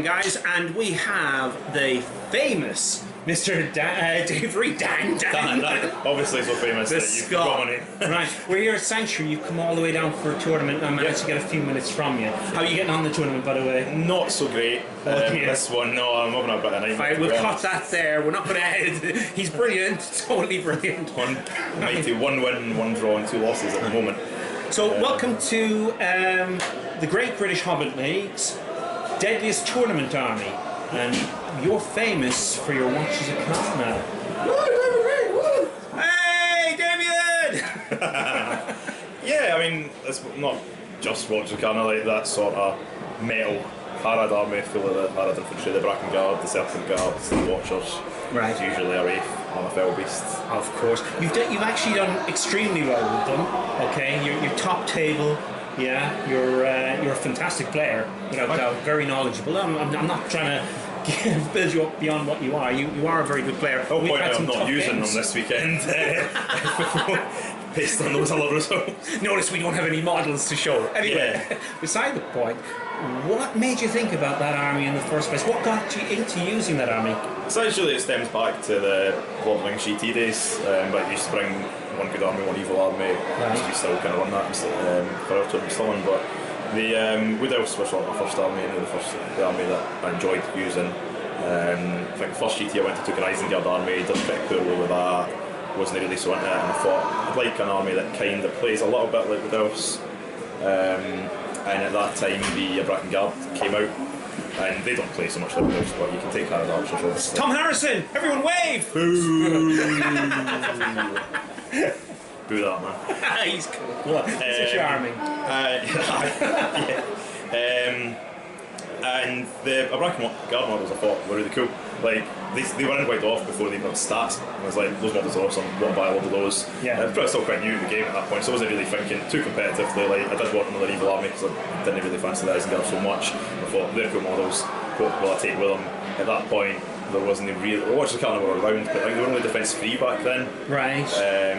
guys, and we have the famous Mr. David Reid. Dan. Obviously so famous The that you've got money. Right, we're here at Sanctuary. You've come all the way down for a tournament, and I managed to get a few minutes from you. How are you getting on the tournament, by the way? Not so great. This one, no, I'm having a bit of a nightmare. Right, we'll cut that there. We're not going to. He's brilliant, totally brilliant. One win, 1 draw, and 2 losses at the moment. So, welcome to the Great British Hobbit League's Deadliest Tournament Army, and you're famous for your watches of Karna. Hey, David! Yeah, I mean, it's not just watches of Karna, like that sort of metal Harad army full of the Harad infantry, the Bracken Guard, the Serpent Guards, the Watchers. Right. It's usually a Wraith on a fell beast. Of course. You've actually done extremely well with them. Okay, you're top table. Yeah, you're a fantastic player, without doubt. Very knowledgeable. I'm not trying to build you up beyond what you are. You are a very good player. I'll point out I'm not using them this weekend. Based on those other results. Notice we don't have any models to show. Anyway, beside the point, what made you think about that army in the first place? What got you into using that army? Essentially, it stems back to the Lord of the Rings GT days, but I used to bring one good army, one evil army. Right. We still kind of run that for our tournament still on, but the Wood Elves were sort of my first army, and the army that I enjoyed using. I think the first GT I went to took an Isengard army, did pretty poorly with that, wasn't really so into it, and I thought I'd like an army that kind of plays a little bit like Wood Elves. And at that time the Bracken Guard came out, and they don't play so much like Wood Elves, but you can take Harad Archers obviously. Tom Harrison! Everyone wave! Boo! Boo that man. He's cool. What? He's charming. And the Bracken Guard models I thought were really cool. Like they weren't quite off before they got stats. I was like, those models are awesome. I want to buy a lot of those. Yeah. It's probably still quite new in the game at that point, so I wasn't really thinking too competitively. Like I did want another evil army because I didn't really fancy the Isengard so much. I thought they're cool models. What will I take with them? At that point, there wasn't a real. Watches of Karna were around, but like they were only defense free back then. Right.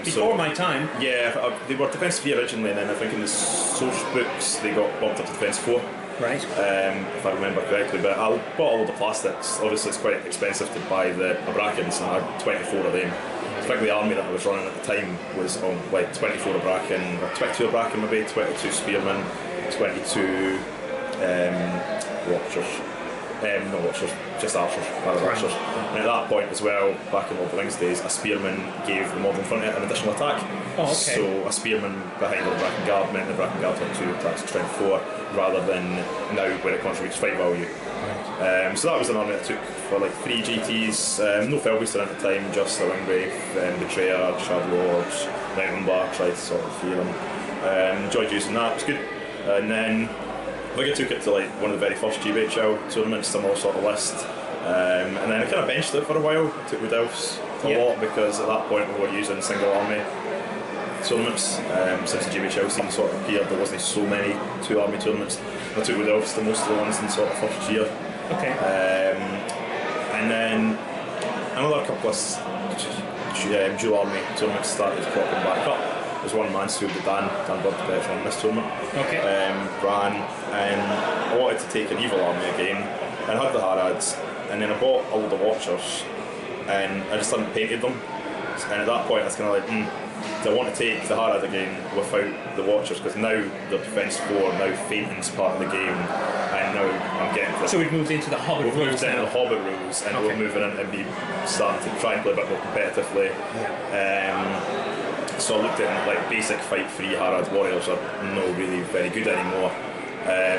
Before my time. Yeah, they were defense free originally, and then I think in the source books they got bumped up to defense 4. Right. If I remember correctly, but I bought all of the plastics. Obviously, it's quite expensive to buy the Brackens, and I had 24 of them. I think the army that I was running at the time was on like 24 Bracken, or 22 Bracken maybe, 22 Spearmen, 22 Watchers. No Watchers, just Archers, Archers. And at that point as well, back in Lord of the Rings days, a Spearman gave the model in front of it an additional attack. Oh, okay. So a Spearman behind the Bracken Guard meant the Bracken Guard had 2 attacks, strength 4, rather than now where it contributes fight value. Right. So that was an army that took for like 3 GTs, no Felbeaster at the time, just a Wing Wraith, Betrayer, Shadowlords, Mountain Bar, tried to sort of fear them. Enjoyed using that, it was good. And then I think I took it to like one of the very first GBHL tournaments, similar sort of list, and then I kind of benched it for a while. I took Wood Elves a lot because at that point we were using single army tournaments. Since the GBHL scene sort of appeared, there wasn't so many 2 army tournaments. I took Wood Elves to most of the ones in sort of first year. Okay. And then another couple of dual army tournaments started cropping back up. There's one Mansfield with Dan Birdpet on this tournament. Okay. Ran, and I wanted to take an evil army again, and I had the Harads, and then I bought all the Watchers, and I just hadn't painted them. And at that point I was kind of like, do I want to take the Harad again without the Watchers? Because now they're defense 4, now fainting's part of the game, and now I'm getting to. So we've moved into the Hobbit rules. We've moved into the Hobbit rules, and we're moving in and be starting to try and play a bit more competitively. Yeah. So I looked at like basic fight 3 Harad warriors are not really very good anymore.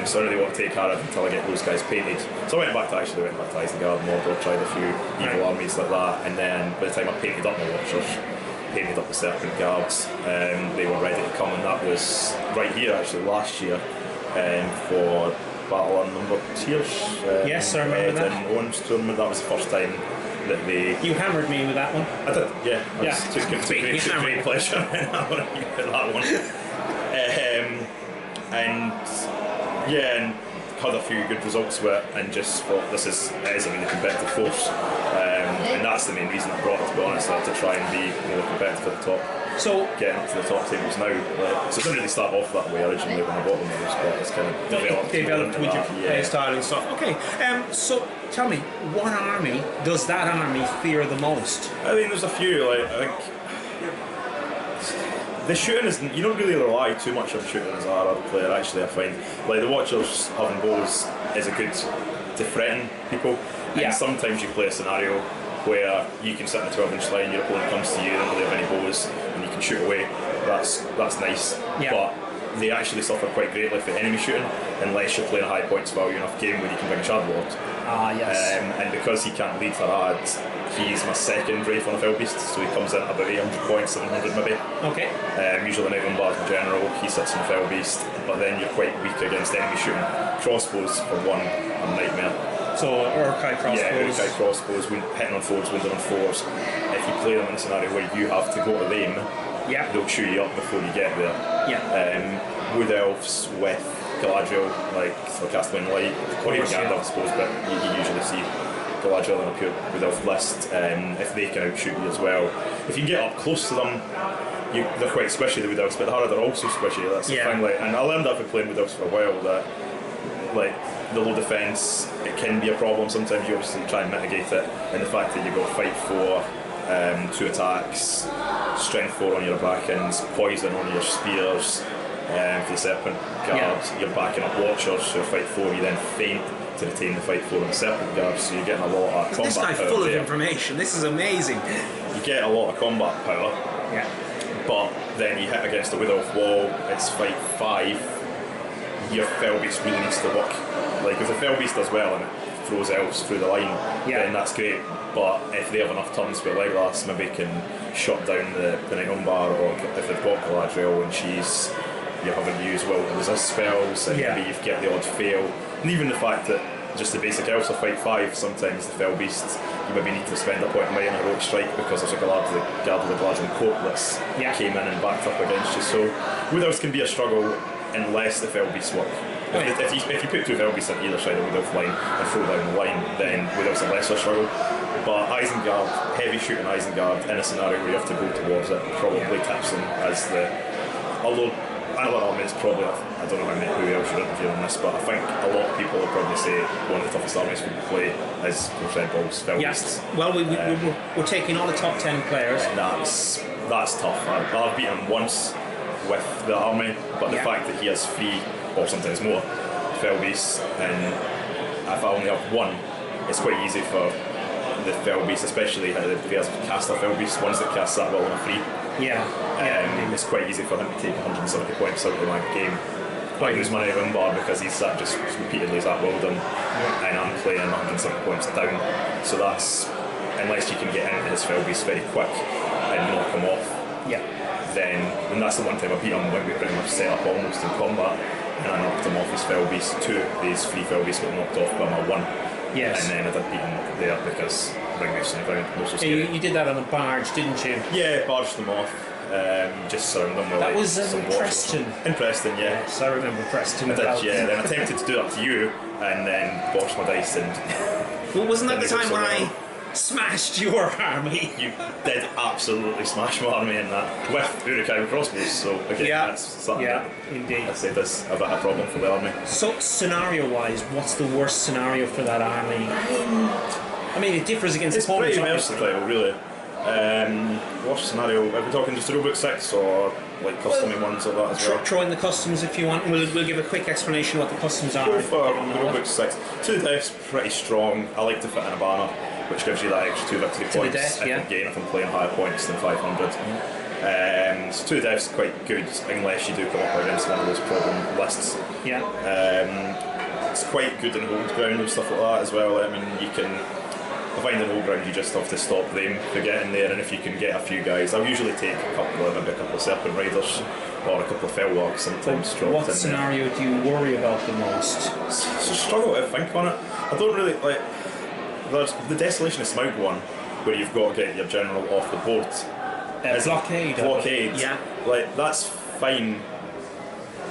So I really want to take Harad until I get those guys painted. So I went back to Isengard, Mordor, tried a few evil armies like that, and then by the time I painted up my Watchers, painted up the Serpent Guards, they were ready to come, and that was right here actually last year for Battle on Number Tiers. Yes, I remember that. In Orange tournament, that was the first time that they. You hammered me with that one. I did, yeah. I took great pleasure in that one. And had a few good results with it, and just thought it is a really competitive force. And that's the main reason I brought it, to be honest, to try and be more competitive at the top. So getting up to the top tables now. So it didn't really start off that way originally when I bought them, but it's kind of developed with your yeah. style and stuff. Okay, so tell me, what army does that army fear the most? I mean, there's a few. Like I think the shooting is, you don't really rely too much on shooting as a Harad player. Actually, I find like the Watchers having bows is a good to threaten people. Yeah. And sometimes you play a scenario where you can sit in a 12-inch line, your opponent comes to you, they don't really have any bows, and you can shoot away. That's nice. Yeah. But they actually suffer quite greatly for enemy shooting unless you're playing a high points value enough game where you can bring a Shardlord. Ah, yes. And because he can't lead Harad, he's my second Wraith on a Felbeast, so he comes in at about 800 points, 700 maybe. Okay. Usually Night Umbars in general, he sits in a Felbeast, but then you're quite weak against enemy shooting. Crossbows, for one, a nightmare. So Urkai crossbows. Yeah, Urkai crossbows, hitting on fours, wounded on fours. If you play them in a scenario where you have to go to them, yeah, they'll shoot you up before you get there. Yeah. Wood Elves with Galadriel, like Castaway Light, or even Gandalf, I suppose, but you usually see Galadriel in a pure Wood Elf list. If they can outshoot you as well. If you can get up close to them, they're quite squishy, the Wood Elves, but the Harad are also squishy. That's the thing. Like, and I learned after playing Wood Elves for a while that, like, the low defence, it can be a problem. Sometimes you obviously try and mitigate it, and the fact that you've got fight 4, 2 attacks, strength 4 on your backends, poison on your spears, for the serpent guards, you're backing up Watchers, so fight 4 you then feint to retain the fight 4 on the serpent guards, so you're getting a lot of combat this guy power full of there. Information, this is amazing. You get a lot of combat power, yeah, but then you hit against the Wood Elf wall, it's fight 5, your Felbeast really needs to work. Like if the Felbeast does well and it throws elves through the line, then that's great. But if they have enough turns with Legolas, maybe can shut down the Night Umbar, or if they've got Galadriel and you haven't used will to resist spells, and maybe you get the odd fail. And even the fact that just the basic elves are fight 5, sometimes the Felbeast, you maybe need to spend a point of might on a heroic strike because there's a guard of the Galadriel coat that's came in and backed up against you. So Wood Elves can be a struggle unless the Felbeasts work. If you put 2 Felbeasts on either side of the Wood Elf line and throw down the line, then Wood Elf's a lesser struggle. But Isengard, heavy shooting Isengard in a scenario where you have to go towards it, probably tips them as the. Although another army is probably, I don't know who else should interview on this, but I think a lot of people would probably say one of the toughest armies we play is Red Balls, Felbeasts. Yes. Well, we're taking all the top 10 players. And that's tough. I've beaten him once with the army, but the fact that he has 3 or sometimes more Felbeasts, and if I only have 1, it's quite easy for the Felbeast, especially if he has caster Felbeast, ones that cast that well on a 3. It's quite easy for him to take 170 points out of my game. I lose my Night Umbar because he's sat just repeatedly at Wilden, and I'm playing 170 points down. So that's, unless you can get into his Felbeast very quick and knock him off, then that's the one time I beat him when we pretty much set up almost in combat, and I knocked him off his Felbeast. 2 of these 3 Felbeasts got knocked off by my 1. Yes. And then I did beat him there because Ringmason and Ground was so scary. You did that on a barge, didn't you? Yeah, barged them off. Just surround them with that was some in water. Preston. In Preston, yeah. Yes, I remember Preston. I did, yeah. Then I attempted to do that to you, and then botched my dice and. Well, wasn't that the time when I smashed your army? You did absolutely smash my army in that with Uruk-hai crossbows. So again, that's something that indeed. I said is a bit of a problem for the army. So scenario-wise, what's the worst scenario for that army? I mean, it differs against it's opponents. It's pretty versatile, really. Worst scenario? Are we talking just rulebook 6 or like customing ones like that as well? Throw in the customs if you want. We'll give a quick explanation of what the customs are. Go for rulebook 6. 2 deaths, pretty strong. I like to fit in a banner, which gives you that extra 2 victory points if I'm playing higher points than 500. So 2 deaths quite good unless you do come up against one of those problem lists. It's quite good in hold ground and stuff like that as well. I mean, you can. I find in old ground you just have to stop them for getting there, and if you can get a few guys, I'll usually take maybe a couple of Serpent Riders or a couple of Fellwarks sometimes dropped in there. What scenario do you worry about the most? It's a struggle to think on it. I don't really like. There's the Desolation of Smaug one, where you've got to get your general off the board. Blockade. Blockade. Yeah. Like that's fine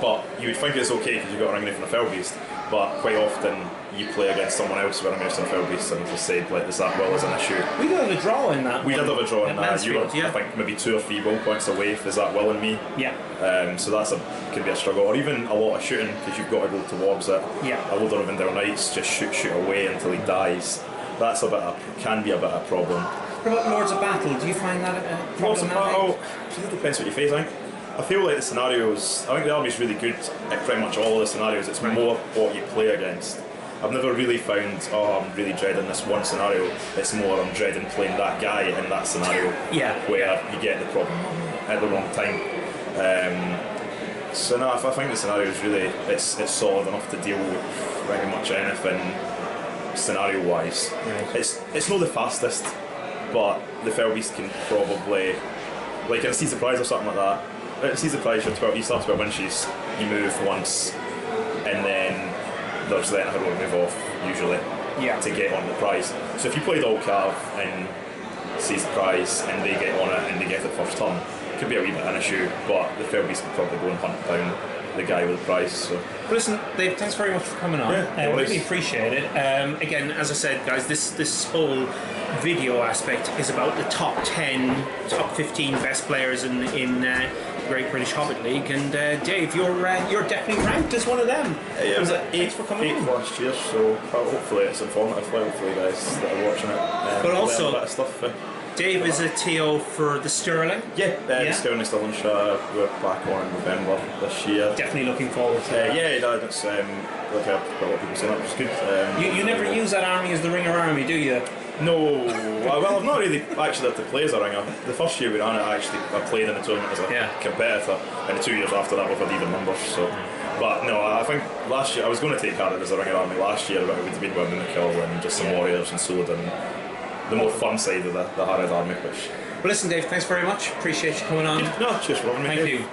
But you would think it's okay because you've got a ring knife and a fell beast, but quite often you play against someone else with a ring knife and a fell beast, and just say like that will is an issue. We did have a draw in that. We did have a draw in that. You were, yeah. I think, maybe 2 or 3 goal points away if there's that will in me. Yeah. So can be a struggle, or even a lot of shooting because you've got to go towards it. Yeah. A loader of Indale Knights just shoot away until he dies. That's can be a bit of a problem. What about Lords of Battle? Do you find that Lords of problematic? Battle, it depends what you face. I feel like the scenarios. I think the army's really good at pretty much all of the scenarios. It's more what you play against. I've never really found, I'm really dreading this one scenario. It's more I'm dreading playing that guy in that scenario. Yeah. Where you get the problem at the wrong time. So no, I think the scenario is really it's solid enough to deal with pretty much anything scenario-wise. Right. It's not the fastest, but the Fell Beast can probably, like in a Sea Surprise or something like that. In a Sea Surprise, you start 12 inches, you move once, and then there's then a heroic move off usually to get on the prize. So if you played all Cav and Sea Surprise and they get on it and they get the first turn, it could be a wee bit of an issue, but the Fell Beast could probably go and hunt down the guy with the prize. So. Well, listen, Dave, thanks very much for coming on. Yeah, really appreciate it. Again, as I said, guys, this whole video aspect is about the top 10, top 15 best players in the Great British Hobbit League, and Dave, you're definitely ranked as one of them. Yeah, it was thanks for coming on. last year, so hopefully it's informative. Hopefully, you guys that are watching it, but also, a bit of stuff. Dave is a TO for the Stirling. The Stirling is still in Shire. We're back on in November this year. Definitely looking forward to that. It's like a lot of people saying that, which is good. You never use that army as the Ringer army, do you? No, well, I've not really actually had to play as a ringer. The first year we ran it, I played in the tournament as a competitor, and the 2 years after that we've had even numbers. So, but no, I think last year I was going to take Harad as a ringer army last year, but it would have been Women McKill and just some warriors and sword and the more fun side of the Harad army. Well, listen, Dave, thanks very much. Appreciate you coming on. No, cheers for having me. Thank you.